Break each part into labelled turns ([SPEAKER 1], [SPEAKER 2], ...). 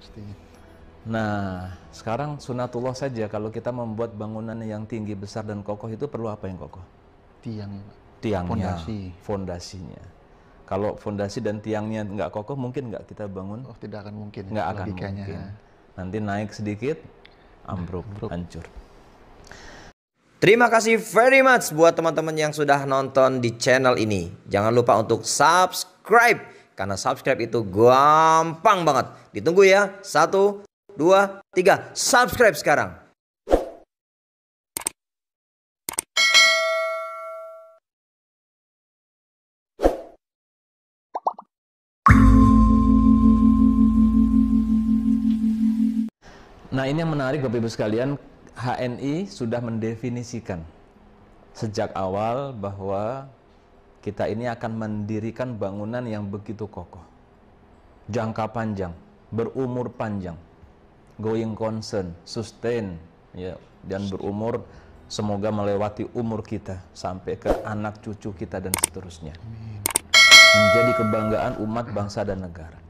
[SPEAKER 1] pastinya.
[SPEAKER 2] Nah, sekarang sunatullah saja kalau kita membuat bangunan yang tinggi, besar, dan kokoh itu perlu apa yang kokoh?
[SPEAKER 1] Tiangnya, Pak.
[SPEAKER 2] Tiangnya,
[SPEAKER 1] Fondasi.
[SPEAKER 2] fondasinya. Kalau fondasi dan tiangnya nggak kokoh, mungkin nggak kita bangun?
[SPEAKER 1] Oh, tidak akan mungkin.
[SPEAKER 2] Nggak akan
[SPEAKER 1] logikanya.
[SPEAKER 2] mungkin. Nanti naik sedikit, ambruk, hancur.
[SPEAKER 3] Terima kasih very much buat teman-teman yang sudah nonton di channel ini. Jangan lupa untuk subscribe, karena subscribe itu gampang banget. Ditunggu ya. 1, 2, 3. Subscribe sekarang.
[SPEAKER 2] Nah, ini yang menarik Bapak Ibu sekalian, HNI sudah mendefinisikan sejak awal bahwa kita ini akan mendirikan bangunan yang begitu kokoh, jangka panjang, berumur panjang, going concern, sustain, ya, dan berumur semoga melewati umur kita sampai ke anak cucu kita dan seterusnya. Menjadi kebanggaan umat, bangsa, dan negara.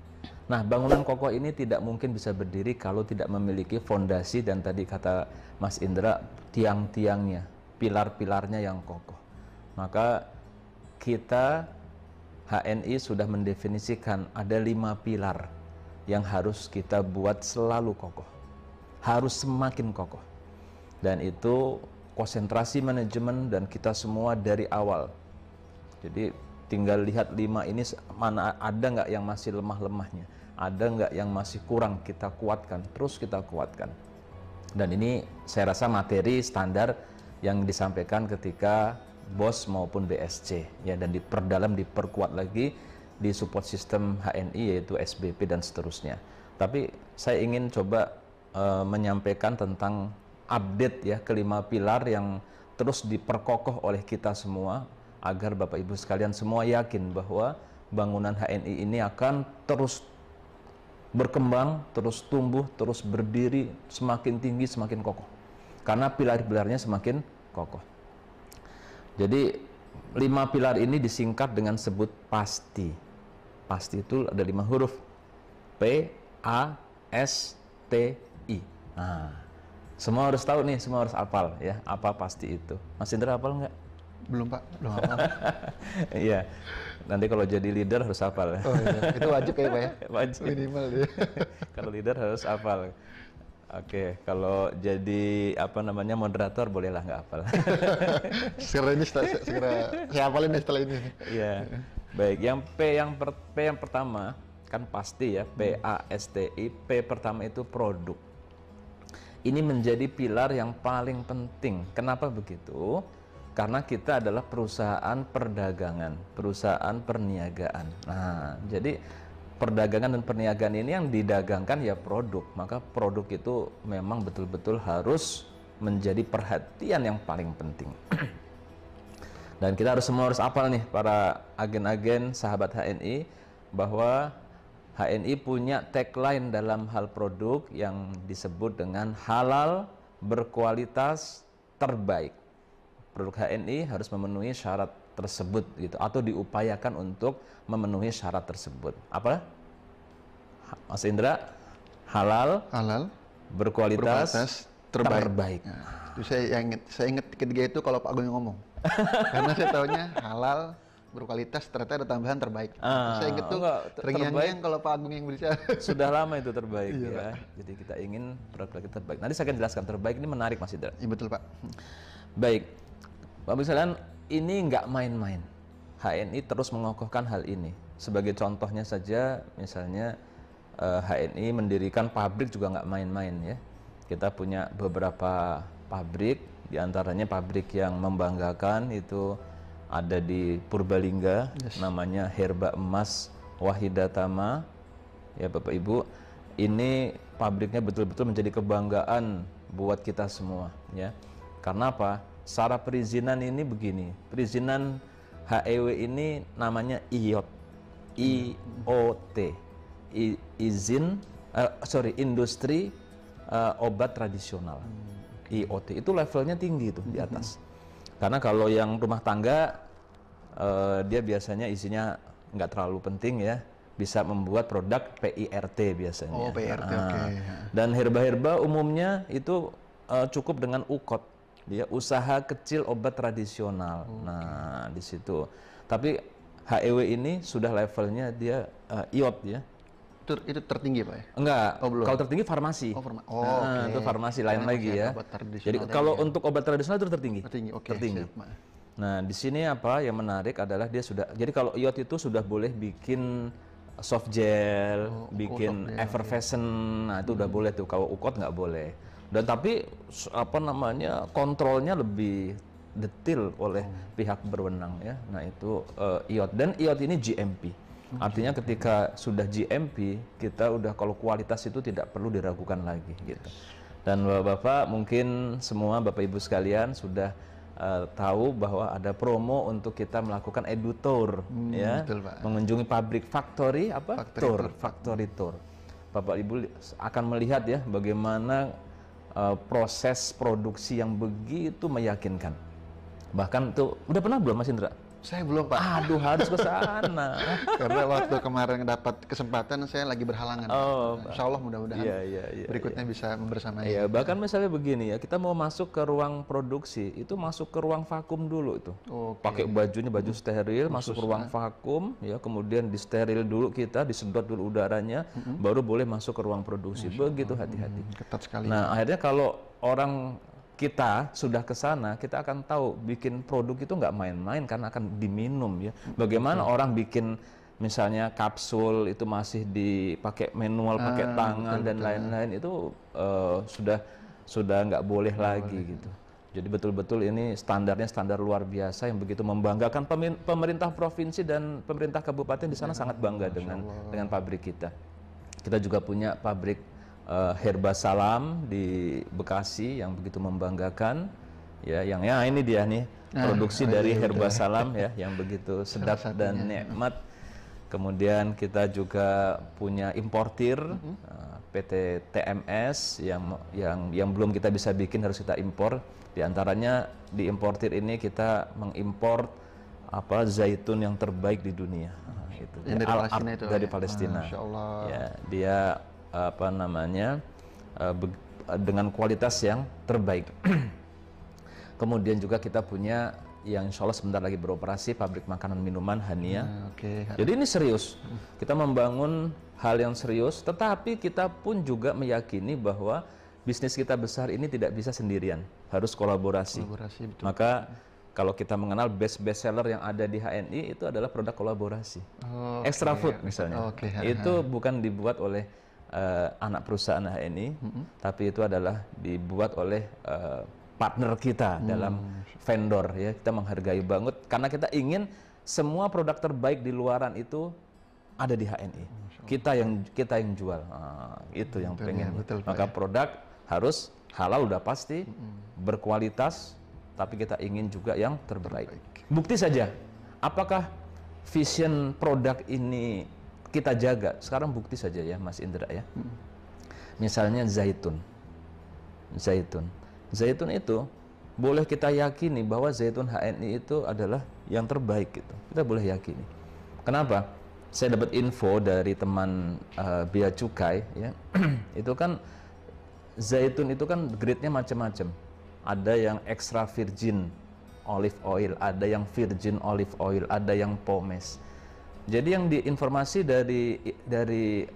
[SPEAKER 2] Nah, bangunan kokoh ini tidak mungkin bisa berdiri kalau tidak memiliki fondasi dan tadi kata Mas Indra, tiang-tiangnya, pilar-pilarnya yang kokoh. Maka kita HNI sudah mendefinisikan ada 5 pilar yang harus kita buat selalu kokoh, harus semakin kokoh. Dan itu konsentrasi manajemen dan kita semua dari awal. Jadi tinggal lihat 5 ini mana ada nggak yang masih lemah-lemahnya, ada nggak yang masih kurang, kita kuatkan, terus kita kuatkan. Dan ini saya rasa materi standar yang disampaikan ketika BOS maupun BSC, ya, dan diperdalam, diperkuat lagi di support system HNI yaitu SBP dan seterusnya. Tapi saya ingin coba menyampaikan tentang update ya kelima pilar yang terus diperkokoh oleh kita semua agar Bapak Ibu sekalian semua yakin bahwa bangunan HNI ini akan terus berkembang, terus tumbuh, terus berdiri, semakin tinggi, semakin kokoh. Karena pilar-pilarnya semakin kokoh. Jadi 5 pilar ini disingkat dengan sebut PASTI. PASTI itu ada 5 huruf. P, A, S, T, I. Nah, semua harus tahu nih, semua harus hafal ya, apa PASTI itu. Mas Indra hafal nggak?
[SPEAKER 1] Belum, Pak. Belum hafal.
[SPEAKER 2] Iya. Nanti kalau jadi leader harus hafal.
[SPEAKER 1] Oh iya, itu wajib ya, Pak ya?
[SPEAKER 2] Wajib.
[SPEAKER 1] Minimal ya.
[SPEAKER 2] Kalau leader harus hafal. Oke, kalau jadi moderator bolehlah nggak hafal.
[SPEAKER 1] Segera saya hafalin setelah ini.
[SPEAKER 2] Iya. Baik, P yang pertama kan pasti ya, P A S T I. P pertama itu produk. Ini menjadi pilar yang paling penting. Kenapa begitu? Karena kita adalah perusahaan perdagangan, perusahaan perniagaan. Nah, jadi perdagangan dan perniagaan ini yang didagangkan ya produk. Maka produk itu memang betul-betul harus menjadi perhatian yang paling penting. Dan kita semua harus hafal nih para agen-agen sahabat HNI bahwa HNI punya tagline dalam hal produk yang disebut dengan halal, berkualitas, terbaik. Produk HNI harus memenuhi syarat tersebut gitu, atau diupayakan untuk memenuhi syarat tersebut. Apa? Mas Indra, halal, berkualitas, terbaik.
[SPEAKER 1] Nah, itu saya ingat ketiga itu kalau Pak Agung yang ngomong. Karena saya tahunya halal, berkualitas, ternyata ada tambahan terbaik. Saya ingat tuh terngiang-ngiang kalau Pak Agung yang berbicara.
[SPEAKER 2] Sudah lama itu terbaik ya. Jadi kita ingin produk kita terbaik. Nanti saya akan jelaskan terbaik ini menarik Mas Indra.
[SPEAKER 1] Iya betul Pak.
[SPEAKER 2] Baik, Bapak sekalian, ini nggak main-main. HNI terus mengokohkan hal ini. Sebagai contohnya saja, misalnya HNI mendirikan pabrik juga nggak main-main ya. Kita punya beberapa pabrik, diantaranya pabrik yang membanggakan itu ada di Purbalingga, namanya Herba Emas Wahidatama. Ya Bapak Ibu, ini pabriknya betul-betul menjadi kebanggaan buat kita semua ya. Karena apa? Syarat perizinan ini begini, perizinan HEW ini namanya IOT, industri obat tradisional. IOT itu levelnya tinggi itu di atas. Karena kalau yang rumah tangga dia biasanya isinya nggak terlalu penting ya, bisa membuat produk PIRT biasanya.
[SPEAKER 1] Oh, PIRT, oke.
[SPEAKER 2] Dan herba-herba umumnya itu cukup dengan UKOT, dia usaha kecil obat tradisional. Nah, di situ. Tapi HEW ini sudah levelnya dia IOT ya.
[SPEAKER 1] Itu tertinggi Pak ya?
[SPEAKER 2] Enggak,
[SPEAKER 1] Oh, belum.
[SPEAKER 2] kalau tertinggi farmasi.
[SPEAKER 1] Oke.
[SPEAKER 2] Itu farmasi lain lagi ya. Jadi kalau untuk obat tradisional itu tertinggi.
[SPEAKER 1] Oke.
[SPEAKER 2] Tertinggi.
[SPEAKER 1] Siap, Pak.
[SPEAKER 2] Nah, di sini apa yang menarik adalah dia sudah. Jadi kalau IOT itu sudah boleh bikin soft gel, bikin effervescent. Nah, itu udah boleh tuh. Kalau UKOT nggak boleh. Dan tapi apa namanya kontrolnya lebih detail oleh pihak berwenang ya. Nah, itu IOT dan IOT ini GMP. Artinya ketika sudah GMP, kita udah kalau kualitas itu tidak perlu diragukan lagi gitu. Dan Bapak-bapak mungkin semua Bapak Ibu sekalian sudah tahu bahwa ada promo untuk kita melakukan edutour ya.
[SPEAKER 1] Betul, Pak.
[SPEAKER 2] Mengunjungi pabrik factory apa? Factory tour. Bapak Ibu akan melihat ya bagaimana proses produksi yang begitu meyakinkan. Bahkan tuh udah pernah belum Mas Indra?
[SPEAKER 1] Saya belum Pak.
[SPEAKER 2] Aduh, harus ke sana.
[SPEAKER 1] Karena waktu kemarin dapat kesempatan saya lagi berhalangan. Insya Allah mudah-mudahan berikutnya bisa membersamai.
[SPEAKER 2] Iya, bahkan misalnya begini ya, kita mau masuk ke ruang produksi, itu masuk ke ruang vakum dulu itu. Pakai bajunya baju steril, masuk ke ruang vakum, ya kemudian disteril dulu kita, disedot dulu udaranya, baru boleh masuk ke ruang produksi. Begitu hati-hati.
[SPEAKER 1] Ketat sekali.
[SPEAKER 2] Nah, akhirnya kalau orang kita sudah ke sana, kita akan tahu bikin produk itu nggak main-main karena akan diminum ya. Bagaimana orang bikin misalnya kapsul itu masih dipakai manual, pakai tangan dan lain-lain itu sudah nggak boleh lagi gitu. Jadi betul-betul ini standarnya standar luar biasa yang begitu membanggakan. Pemerintah provinsi dan pemerintah kabupaten di sana sangat bangga dengan pabrik kita. Kita juga punya pabrik Herba Salam di Bekasi yang begitu membanggakan ya, yang ya ini dia nih produksi dari Herba Salam ya yang begitu sedap dan nikmat. Kemudian kita juga punya importir PT TMS yang belum kita bisa bikin, harus kita impor. Di antaranya di importir ini kita mengimpor zaitun yang terbaik di dunia. Itu
[SPEAKER 1] dari Palestina itu.
[SPEAKER 2] Dari Palestina.
[SPEAKER 1] Masya Allah.
[SPEAKER 2] Ya, dia dengan kualitas yang terbaik. Kemudian juga kita punya yang insya Allah sebentar lagi beroperasi, pabrik makanan minuman Hania. Jadi ini serius, kita membangun hal yang serius, tetapi kita pun juga meyakini bahwa bisnis kita besar ini tidak bisa sendirian, harus kolaborasi.
[SPEAKER 1] Betul.
[SPEAKER 2] Maka kalau kita mengenal best seller yang ada di HNI itu adalah produk kolaborasi. Extra Food misalnya, itu bukan dibuat oleh anak perusahaan HNI, tapi itu adalah dibuat oleh partner kita dalam vendor ya. Kita menghargai banget karena kita ingin semua produk terbaik di luaran itu ada di HNI. Kita yang jual. Itu yang pengen. Maka produk harus halal udah pasti, berkualitas, tapi kita ingin juga yang terbaik. Bukti saja, apakah vision produk ini kita jaga? Sekarang bukti saja ya Mas Indra ya. Misalnya zaitun itu boleh kita yakini bahwa zaitun HNI itu adalah yang terbaik gitu. Kita boleh yakini. Kenapa? Saya dapat info dari teman Bea Cukai ya. Itu kan zaitun itu kan grade-nya macam-macam. Ada yang extra virgin olive oil, ada yang virgin olive oil, ada yang pomace. Jadi yang diinformasi dari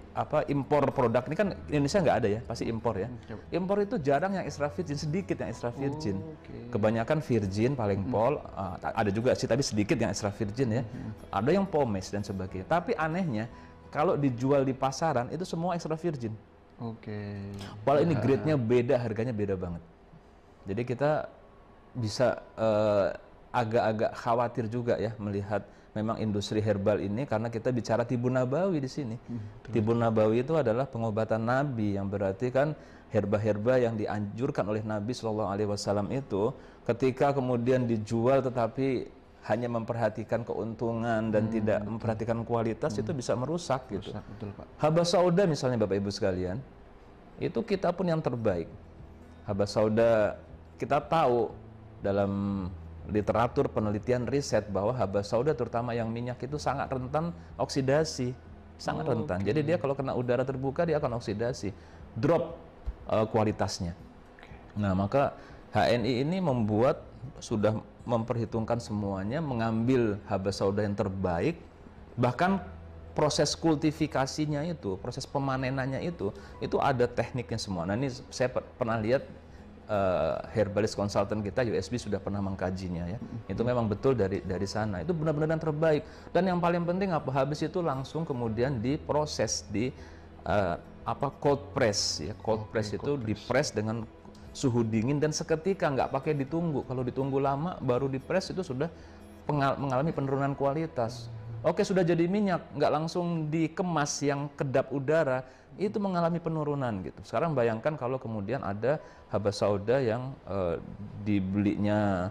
[SPEAKER 2] impor produk ini kan Indonesia nggak ada ya, pasti impor ya. Impor itu jarang yang extra virgin, sedikit yang extra virgin. Kebanyakan virgin paling pol, ada juga sih tapi sedikit yang extra virgin ya. Ada yang pomace dan sebagainya. Tapi anehnya kalau dijual di pasaran itu semua extra virgin. Padahal ini grade-nya beda, harganya beda banget. Jadi kita bisa agak-agak khawatir juga ya melihat memang industri herbal ini karena kita bicara Tibun Nabawi di sini. Tibun Nabawi itu adalah pengobatan Nabi, yang berarti kan herba-herba yang dianjurkan oleh Nabi SAW itu ketika kemudian dijual tetapi hanya memperhatikan keuntungan dan tidak memperhatikan kualitas itu bisa merusak gitu. Haba sauda misalnya Bapak Ibu sekalian, itu kita pun yang terbaik. Haba sauda kita tahu dalam literatur penelitian riset bahwa haba sauda terutama yang minyak itu sangat rentan oksidasi. sangat rentan. Jadi dia kalau kena udara terbuka dia akan oksidasi, drop kualitasnya. Nah, maka HNI ini sudah memperhitungkan semuanya, mengambil haba sauda yang terbaik, bahkan proses kultifikasinya itu, proses pemanenannya itu ada tekniknya semua. Nah, ini saya pernah lihat herbalist consultant kita USB sudah pernah mengkajinya ya. Itu memang betul dari sana. Itu benar-benar yang terbaik. Dan yang paling penting habis itu langsung kemudian diproses di cold press ya. Cold press itu dipres dengan suhu dingin dan seketika, nggak pakai ditunggu. Kalau ditunggu lama baru dipres itu sudah mengalami penurunan kualitas. Oke, sudah jadi minyak, nggak langsung dikemas yang kedap udara, itu mengalami penurunan gitu. Sekarang bayangkan kalau kemudian ada haba sauda yang dibelinya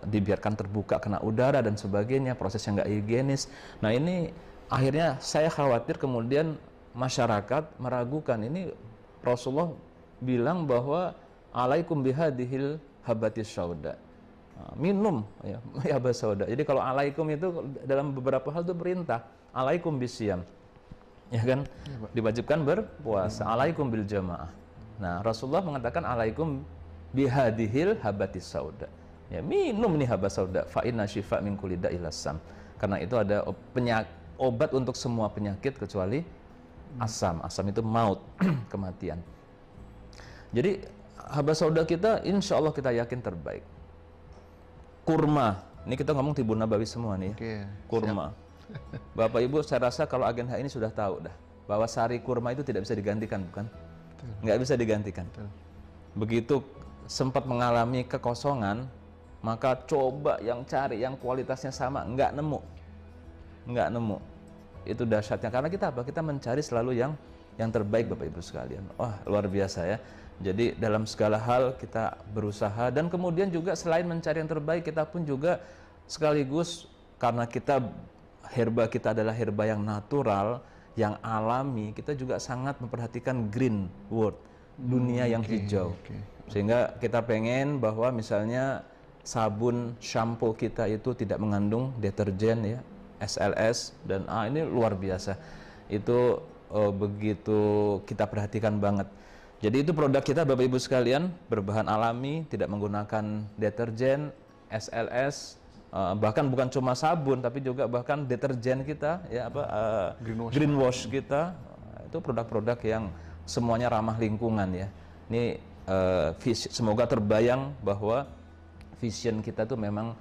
[SPEAKER 2] dibiarkan terbuka kena udara dan sebagainya, prosesnya nggak higienis. Nah, ini akhirnya saya khawatir kemudian masyarakat meragukan. Ini Rasulullah bilang bahwa alaikum bihadihil habatis sauda. Minum ya haba sauda. Jadi kalau alaikum itu dalam beberapa hal itu perintah. Alaikum bisyam. Ya kan? Diwajibkan berpuasa. Alaikum bil jamaah. Nah, Rasulullah mengatakan alaikum bihadihil habatis sauda. Ya, minum nih haba sauda. Fa inna syifa min kulli da'il asam. Karena itu ada obat untuk semua penyakit kecuali asam. Asam itu maut, kematian. Jadi haba sauda kita insya Allah kita yakin terbaik. Kurma, ini kita ngomong Tibun Nabawi semua nih. Kurma. Bapak Ibu, saya rasa kalau agen HI ini sudah tahu dah bahwa sari kurma itu tidak bisa digantikan, bukan? Nggak bisa digantikan. Begitu sempat mengalami kekosongan, maka coba yang cari yang kualitasnya sama, nggak nemu. Itu dahsyatnya karena kita mencari selalu yang terbaik, Bapak Ibu sekalian. Wah, luar biasa ya. Jadi dalam segala hal kita berusaha, dan kemudian juga selain mencari yang terbaik, kita pun juga sekaligus karena herba kita adalah herba yang natural, yang alami, kita juga sangat memperhatikan green world, dunia yang hijau. Sehingga kita pengen bahwa misalnya sabun, shampoo kita itu tidak mengandung deterjen ya, SLS, dan ini luar biasa. Itu begitu kita perhatikan banget. Jadi itu produk kita Bapak Ibu sekalian, berbahan alami, tidak menggunakan deterjen, SLS, bahkan bukan cuma sabun tapi juga bahkan deterjen kita ya green wash kita, itu produk-produk yang semuanya ramah lingkungan ya. Ini semoga terbayang bahwa vision kita tuh memang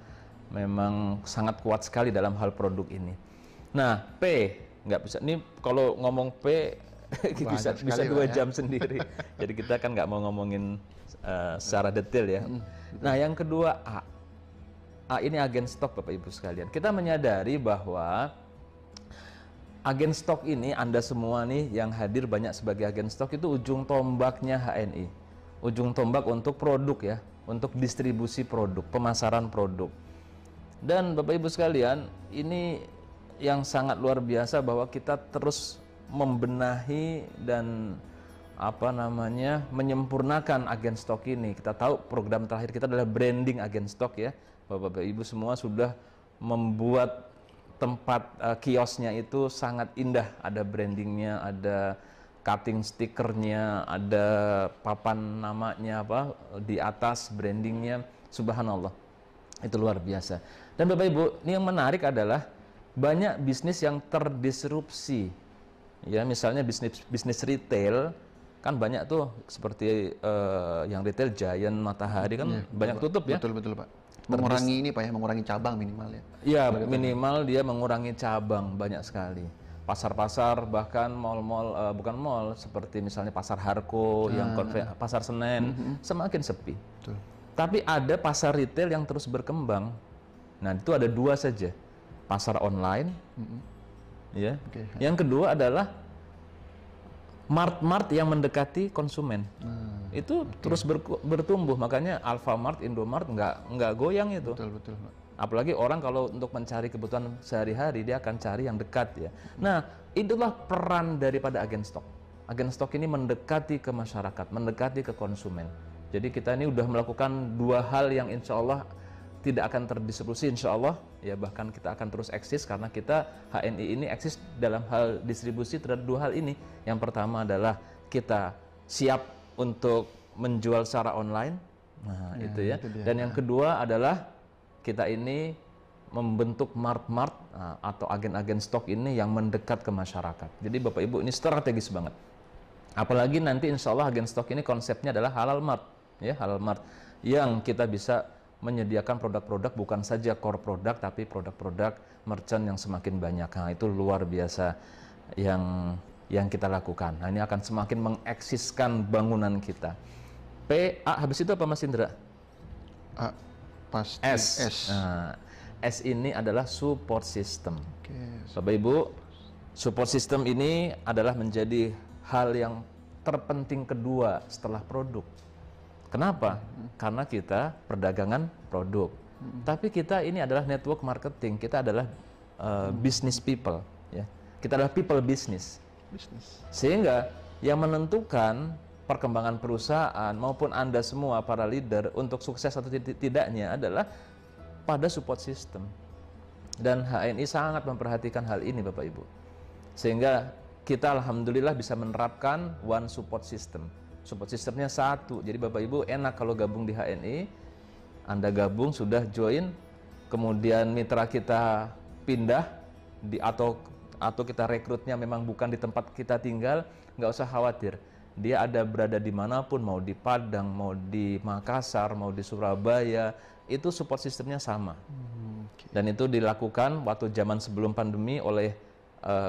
[SPEAKER 2] sangat kuat sekali dalam hal produk ini. Nah, P nggak bisa. Ini kalau ngomong P bisa 2 jam sendiri. Jadi kita kan nggak mau ngomongin secara detail ya. Nah, yang kedua A. A ini agen stok Bapak Ibu sekalian. Kita menyadari bahwa agen stok ini, Anda semua nih yang hadir banyak sebagai agen stok, itu ujung tombaknya HNI. Ujung tombak untuk produk ya, untuk distribusi produk, pemasaran produk. Dan Bapak Ibu sekalian, ini yang sangat luar biasa bahwa kita terus membenahi dan menyempurnakan agen stok ini. Kita tahu program terakhir kita adalah branding agen stok ya. Bapak Ibu semua sudah membuat tempat kiosnya itu sangat indah, ada brandingnya, ada cutting stikernya, ada papan namanya di atas brandingnya, subhanallah, itu luar biasa. Dan Bapak Ibu, ini yang menarik adalah banyak bisnis yang terdisrupsi. Ya, misalnya bisnis retail kan banyak tuh, seperti yang retail Giant, Matahari kan banyak tutup ya.
[SPEAKER 1] Betul Pak. Mengurangi mengurangi cabang minimal ya.
[SPEAKER 2] Iya, minimal dia mengurangi cabang banyak sekali. Pasar-pasar, bahkan mal-mal, bukan mal, seperti misalnya pasar Harko, pasar Senen, semakin sepi. Betul. Tapi ada pasar retail yang terus berkembang. Nah, itu ada 2 saja. Pasar online, ya. Yang kedua adalah mart-mart yang mendekati konsumen. Itu terus bertumbuh. Makanya Alfamart, Indomart nggak goyang itu.
[SPEAKER 1] Betul Pak.
[SPEAKER 2] Apalagi orang kalau untuk mencari kebutuhan sehari-hari, dia akan cari yang dekat ya. Nah, itulah peran daripada agen stok. Agen stok ini mendekati ke masyarakat, mendekati ke konsumen. Jadi kita ini udah melakukan 2 hal yang insya Allah tidak akan terdistribusi insya Allah, ya bahkan kita akan terus eksis karena kita HNI ini eksis dalam hal distribusi terhadap dua hal ini. Yang pertama adalah kita siap untuk menjual secara online, nah itu ya. Dan yang kedua adalah kita ini membentuk mart-mart atau agen-agen stok ini yang mendekat ke masyarakat. Jadi Bapak Ibu ini strategis banget. Apalagi nanti insya Allah agen stok ini konsepnya adalah halal mart, ya halal mart yang kita bisa menyediakan produk-produk bukan saja core produk tapi produk-produk merchant yang semakin banyak. Nah, itu luar biasa yang kita lakukan. Nah, ini akan semakin mengeksiskan bangunan kita. P, A habis itu apa Mas Indra?
[SPEAKER 1] A, pasti
[SPEAKER 2] S.
[SPEAKER 1] S.
[SPEAKER 2] Nah, S ini adalah support system.
[SPEAKER 1] Oke.
[SPEAKER 2] Bapak Ibu, support system ini adalah menjadi hal yang terpenting kedua setelah produk. Kenapa? Karena kita perdagangan produk. Tapi kita ini adalah network marketing. Kita adalah business people, ya. Kita adalah people business. Sehingga yang menentukan perkembangan perusahaan maupun Anda semua para leader untuk sukses atau tidaknya adalah pada support system. Dan HNI sangat memperhatikan hal ini Bapak Ibu. Sehingga kita alhamdulillah bisa menerapkan one support system. Support systemnya satu. Jadi Bapak Ibu enak kalau gabung di HNI. Anda gabung sudah join, kemudian mitra kita pindah atau kita rekrutnya memang bukan di tempat kita tinggal, nggak usah khawatir. Dia ada berada dimanapun, mau di Padang, mau di Makassar, mau di Surabaya, itu support sistemnya sama. Dan itu dilakukan waktu zaman sebelum pandemi oleh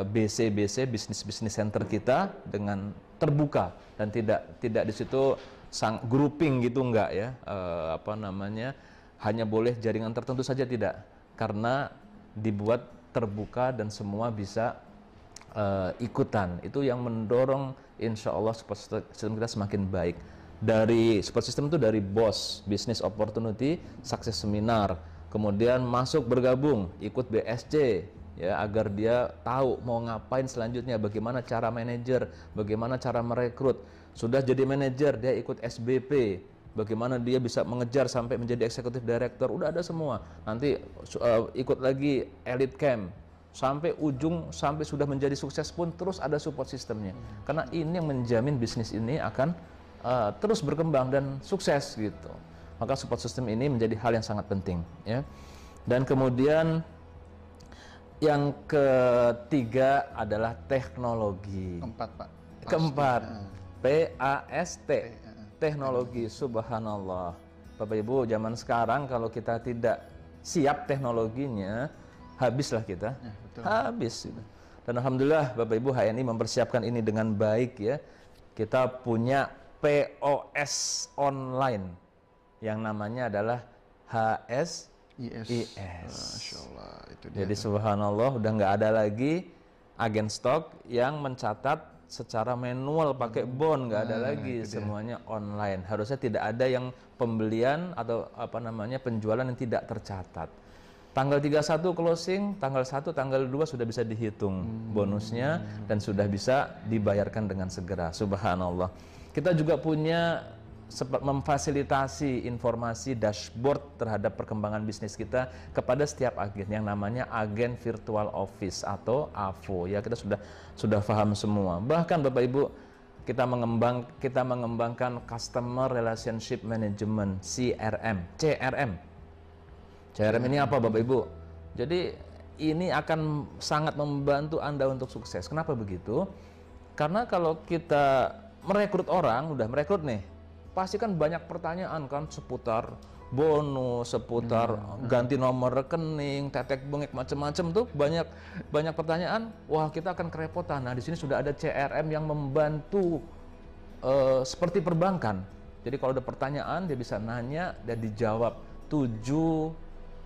[SPEAKER 2] BC Business Center kita dengan terbuka dan tidak di situ grouping gitu enggak ya, hanya boleh jaringan tertentu saja, tidak, karena dibuat terbuka dan semua bisa ikutan. Itu yang mendorong insya Allah support system kita semakin baik. Dari support system itu dari BOS, Business Opportunity Success Seminar, kemudian masuk bergabung ikut BSC, ya, agar dia tahu mau ngapain selanjutnya, bagaimana cara manajer, bagaimana cara merekrut. Sudah jadi manajer dia ikut SBP, bagaimana dia bisa mengejar sampai menjadi eksekutif director, udah ada semua. Nanti ikut lagi elite camp sampai ujung, sampai sudah menjadi sukses pun terus ada support sistemnya. Karena ini yang menjamin bisnis ini akan terus berkembang dan sukses gitu. Maka support system ini menjadi hal yang sangat penting, ya. Dan kemudian yang ketiga adalah teknologi. Keempat, PAST, teknologi. Subhanallah. Bapak Ibu, zaman sekarang kalau kita tidak siap teknologinya, habislah kita. Ya, betul. Habis. Dan alhamdulillah Bapak Ibu, HNI mempersiapkan ini dengan baik, ya. Kita punya POS online yang namanya adalah HSIS.
[SPEAKER 1] Masya Allah, itu dia.
[SPEAKER 2] Jadi subhanallah udah nggak ada lagi agen stok yang mencatat secara manual pakai bond, nggak ada lagi, semuanya online. Harusnya tidak ada yang pembelian atau penjualan yang tidak tercatat. Tanggal 31 closing, tanggal 1, tanggal 2 sudah bisa dihitung bonusnya dan sudah bisa dibayarkan dengan segera. Subhanallah. Kita juga punya memfasilitasi informasi dashboard terhadap perkembangan bisnis kita kepada setiap agen yang namanya agen virtual office atau AVO, ya. Kita sudah paham semua. Bahkan Bapak Ibu, kita mengembangkan customer relationship management, CRM. CRM ini apa Bapak Ibu? Jadi ini akan sangat membantu Anda untuk sukses. Kenapa begitu? Karena kalau kita merekrut orang, udah merekrut nih, pasti kan banyak pertanyaan kan seputar bonus, seputar ganti nomor rekening, tetek bengek, macam-macam tuh banyak pertanyaan. Wah, kita akan kerepotan. Nah, di sini sudah ada CRM yang membantu seperti perbankan. Jadi kalau ada pertanyaan dia bisa nanya dan dijawab 7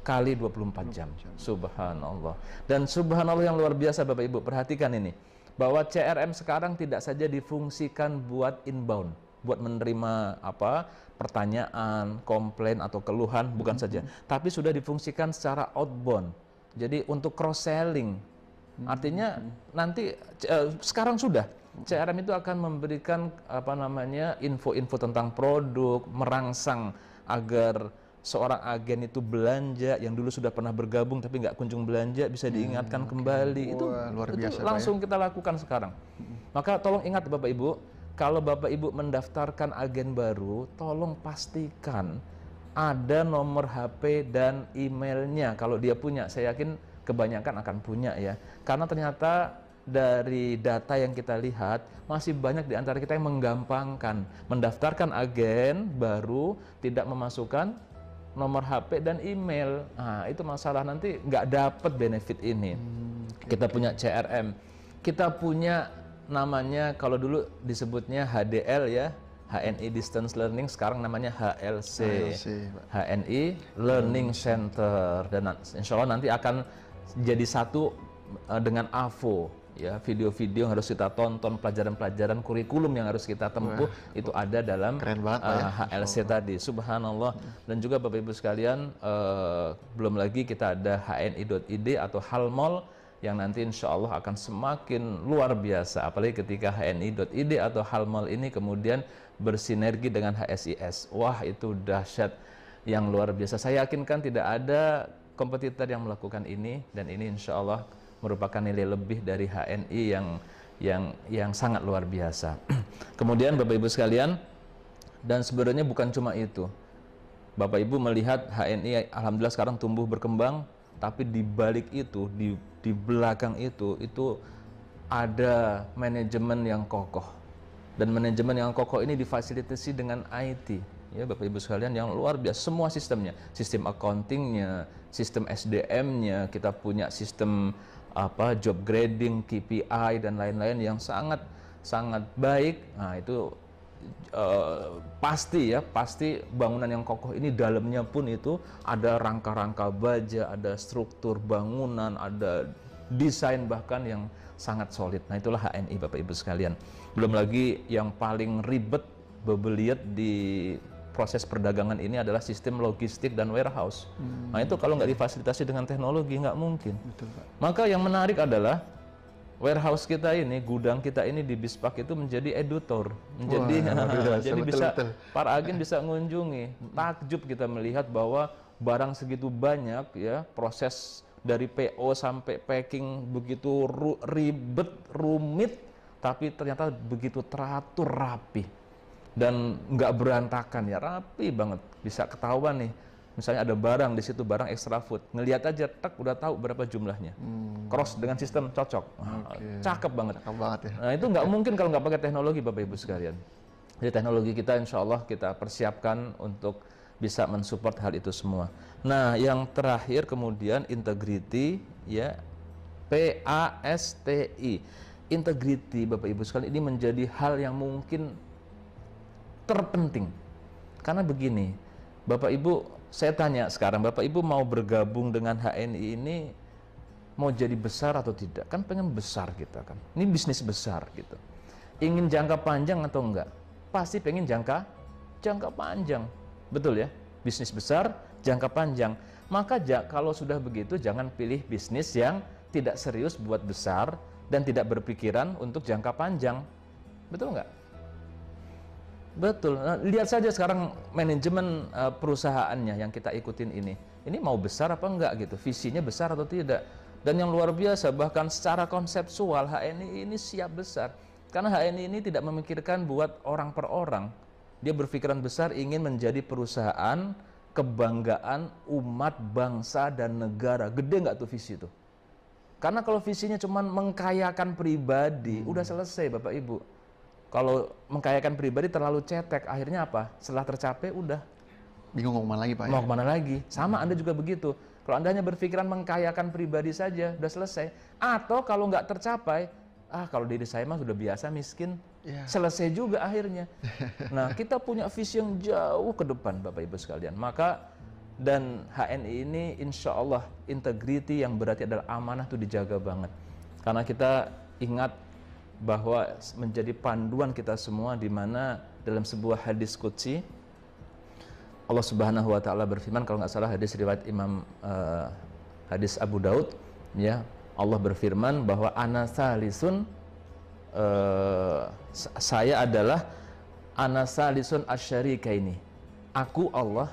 [SPEAKER 2] kali 24 jam. Subhanallah. Dan subhanallah yang luar biasa Bapak Ibu, perhatikan ini. Bahwa CRM sekarang tidak saja difungsikan buat inbound, buat menerima pertanyaan, komplain atau keluhan, bukan saja, tapi sudah difungsikan secara outbound. Jadi untuk cross selling. Artinya nanti sekarang sudah CRM itu akan memberikan info-info tentang produk, merangsang agar seorang agen itu belanja yang dulu sudah pernah bergabung tapi nggak kunjung belanja bisa diingatkan kembali.
[SPEAKER 1] Wah, luar biasa,
[SPEAKER 2] itu langsung kita lakukan sekarang. Maka tolong ingat Bapak Ibu, kalau Bapak Ibu mendaftarkan agen baru, tolong pastikan ada nomor HP dan emailnya. Kalau dia punya, saya yakin kebanyakan akan punya ya. Karena ternyata dari data yang kita lihat, masih banyak di antara kita yang menggampangkan mendaftarkan agen baru, tidak memasukkan nomor HP dan email. Nah, itu masalah, nanti nggak dapat benefit ini. Kita punya CRM, kita punya namanya, kalau dulu disebutnya HDL ya, HNI Distance Learning, sekarang namanya HLC, HNI Learning Center, dan insya Allah nanti akan jadi satu dengan AVO. Ya, video-video yang harus kita tonton, pelajaran-pelajaran kurikulum yang harus kita tempuh, itu ada dalam HLC tadi. Subhanallah. Dan juga Bapak Ibu sekalian, belum lagi kita ada hni.id atau Halmol yang nanti insya Allah akan semakin luar biasa, apalagi ketika hni.id atau Halmol ini kemudian bersinergi dengan HSIS. Wah, itu dahsyat yang luar biasa. Saya yakinkan tidak ada kompetitor yang melakukan ini, dan ini insya Allah merupakan nilai lebih dari HNI yang sangat luar biasa. Kemudian Bapak Ibu sekalian, dan sebenarnya bukan cuma itu. Bapak Ibu melihat HNI alhamdulillah sekarang tumbuh berkembang, tapi di balik itu, di belakang itu ada manajemen yang kokoh. Dan manajemen yang kokoh ini difasilitasi dengan IT. Ya, Bapak Ibu sekalian, yang luar biasa, semua sistemnya, sistem accountingnya, sistem SDM-nya, kita punya sistem job grading, KPI dan lain-lain yang sangat baik. Nah, itu pasti bangunan yang kokoh ini dalamnya pun itu ada rangka-rangka baja, ada struktur bangunan, ada desain bahkan yang sangat solid. Nah, itulah HNI Bapak Ibu sekalian. Belum lagi yang paling ribet, bebeliet di proses perdagangan ini adalah sistem logistik dan warehouse. Nah, itu kalau nggak difasilitasi dengan teknologi nggak mungkin. Betul, Pak. Maka yang menarik adalah warehouse kita ini, gudang kita ini di Bispak itu menjadi edutor, jadi bisa para agen bisa mengunjungi. Takjub kita melihat bahwa barang segitu banyak ya, proses dari PO sampai packing begitu ribet, rumit, tapi ternyata begitu teratur, rapi. Dan nggak berantakan ya, rapi banget, bisa ketahuan nih. Misalnya ada barang di situ, barang extra food, ngelihat aja, tak udah tahu berapa jumlahnya. Cross dengan sistem cocok, cakep banget.
[SPEAKER 1] Cakep banget ya.
[SPEAKER 2] Nah, itu nggak mungkin kalau nggak pakai teknologi Bapak Ibu sekalian. Jadi teknologi kita insya Allah kita persiapkan untuk bisa mensupport hal itu semua. Nah, yang terakhir kemudian integrity ya, PASTI. Integrity Bapak Ibu sekalian ini menjadi hal yang mungkin terpenting. Karena begini, Bapak Ibu, saya tanya sekarang, Bapak Ibu mau bergabung dengan HNI ini mau jadi besar atau tidak? Kan pengen besar kita kan. Ini bisnis besar gitu. Ingin jangka panjang atau enggak? Pasti pengen jangka panjang. Betul ya? Bisnis besar, jangka panjang. Maka kalau sudah begitu jangan pilih bisnis yang tidak serius buat besar dan tidak berpikiran untuk jangka panjang. Betul enggak? Betul. Nah, lihat saja sekarang manajemen perusahaannya yang kita ikutin ini mau besar apa enggak gitu, visinya besar atau tidak. Dan yang luar biasa, bahkan secara konseptual HNI ini siap besar. Karena HNI ini tidak memikirkan buat orang per orang. Dia berpikiran besar, ingin menjadi perusahaan kebanggaan umat, bangsa, dan negara. Gede nggak tuh visi itu? Karena kalau visinya cuma mengkayakan pribadi, udah selesai Bapak Ibu. Kalau mengkayakan pribadi terlalu cetek, akhirnya apa? Setelah tercapai udah
[SPEAKER 1] bingung mau kemana lagi Pak.
[SPEAKER 2] Mau kemana lagi? Sama Anda juga begitu. Kalau Anda hanya berpikiran mengkayakan pribadi saja, udah selesai. Atau kalau nggak tercapai, kalau diri saya mah sudah biasa miskin, selesai juga akhirnya. Nah, kita punya visi yang jauh ke depan Bapak Ibu sekalian. Maka dan HNI ini insya Allah integrity yang berarti adalah amanah itu dijaga banget. Karena kita ingat bahwa menjadi panduan kita semua, di mana dalam sebuah hadis qudsi Allah Subhanahu wa taala berfirman, kalau nggak salah hadis riwayat Imam hadis Abu Daud ya, Allah berfirman bahwa ana salisun, saya adalah ana salisun asyarikaini, aku Allah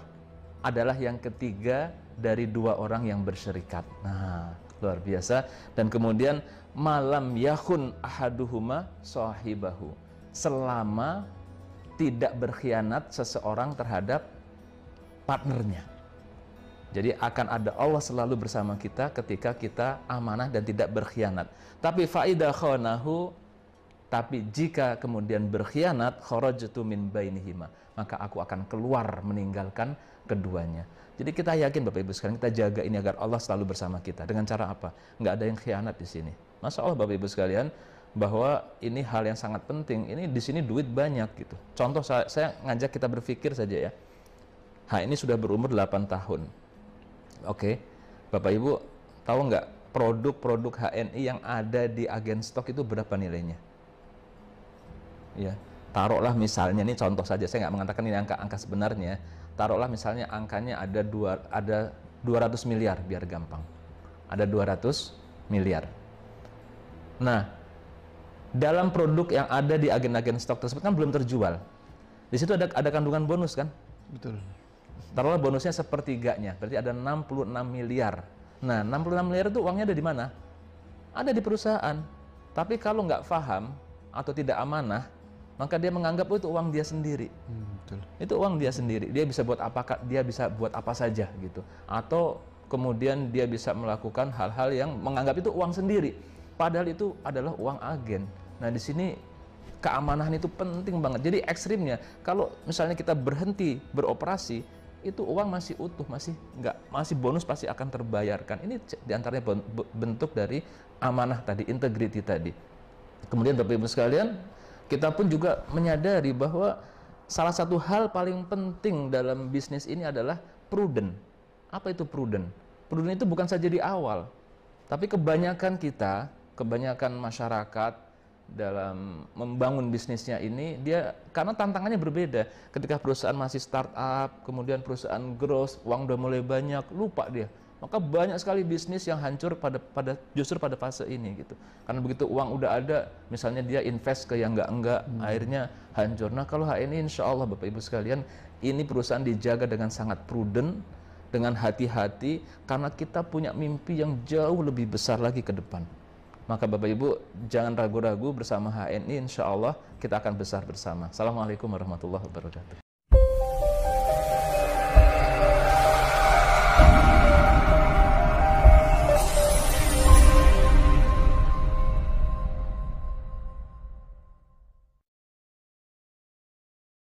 [SPEAKER 2] adalah yang ketiga dari dua orang yang bersyirikat. Nah, luar biasa. Dan kemudian malam yakun ahaduhuma sahibahu, selama tidak berkhianat seseorang terhadap partnernya. Jadi akan ada Allah selalu bersama kita ketika kita amanah dan tidak berkhianat. Tapi faida khanahu, tapi jika kemudian berkhianat, kharajtu min bainihima, maka aku akan keluar meninggalkan keduanya. Jadi kita yakin Bapak Ibu sekalian, kita jaga ini agar Allah selalu bersama kita. Dengan cara apa? Nggak ada yang khianat di sini. Masya Allah Bapak Ibu sekalian, bahwa ini hal yang sangat penting. Ini di sini duit banyak gitu. Contoh saya ngajak kita berpikir saja ya. Ini sudah berumur 8 tahun. Oke, Bapak Ibu tahu nggak produk-produk HNI yang ada di agen stok itu berapa nilainya? Ya, taruhlah misalnya, ini contoh saja, saya nggak mengatakan ini angka sebenarnya. Taruhlah misalnya angkanya ada 200 miliar biar gampang. Ada 200 miliar. Nah, dalam produk yang ada di agen-agen stok tersebut kan belum terjual. Di situ ada kandungan bonus kan?
[SPEAKER 1] Betul.
[SPEAKER 2] Taruhlah bonusnya sepertiganya, berarti ada 66 miliar. Nah, 66 miliar itu uangnya ada di mana? Ada di perusahaan. Tapi kalau nggak paham atau tidak amanah, maka dia menganggap itu uang dia sendiri.
[SPEAKER 1] Betul.
[SPEAKER 2] Itu uang dia sendiri. Dia bisa buat apa saja gitu. Atau kemudian dia bisa melakukan hal-hal yang menganggap itu uang sendiri. Padahal itu adalah uang agen. Nah, di sini keamanan itu penting banget. Jadi ekstrimnya, kalau misalnya kita berhenti beroperasi, itu uang masih utuh, masih bonus pasti akan terbayarkan. Ini diantaranya bentuk dari amanah tadi, integriti tadi. Kemudian Bapak Ibu sekalian, kita pun juga menyadari bahwa salah satu hal paling penting dalam bisnis ini adalah prudent. Apa itu prudent? Prudent itu bukan saja di awal, tapi kebanyakan masyarakat dalam membangun bisnisnya ini, dia karena tantangannya berbeda. Ketika perusahaan masih startup, kemudian perusahaan growth, uang udah mulai banyak, lupa dia. Maka banyak sekali bisnis yang hancur justru pada fase ini gitu. Karena begitu uang udah ada, misalnya dia invest ke yang enggak, akhirnya hancur. Nah, kalau HNI insya Allah Bapak Ibu sekalian, ini perusahaan dijaga dengan sangat prudent, dengan hati-hati, karena kita punya mimpi yang jauh lebih besar lagi ke depan. Maka Bapak Ibu jangan ragu-ragu, bersama HNI insya Allah kita akan besar bersama. Assalamualaikum warahmatullahi wabarakatuh.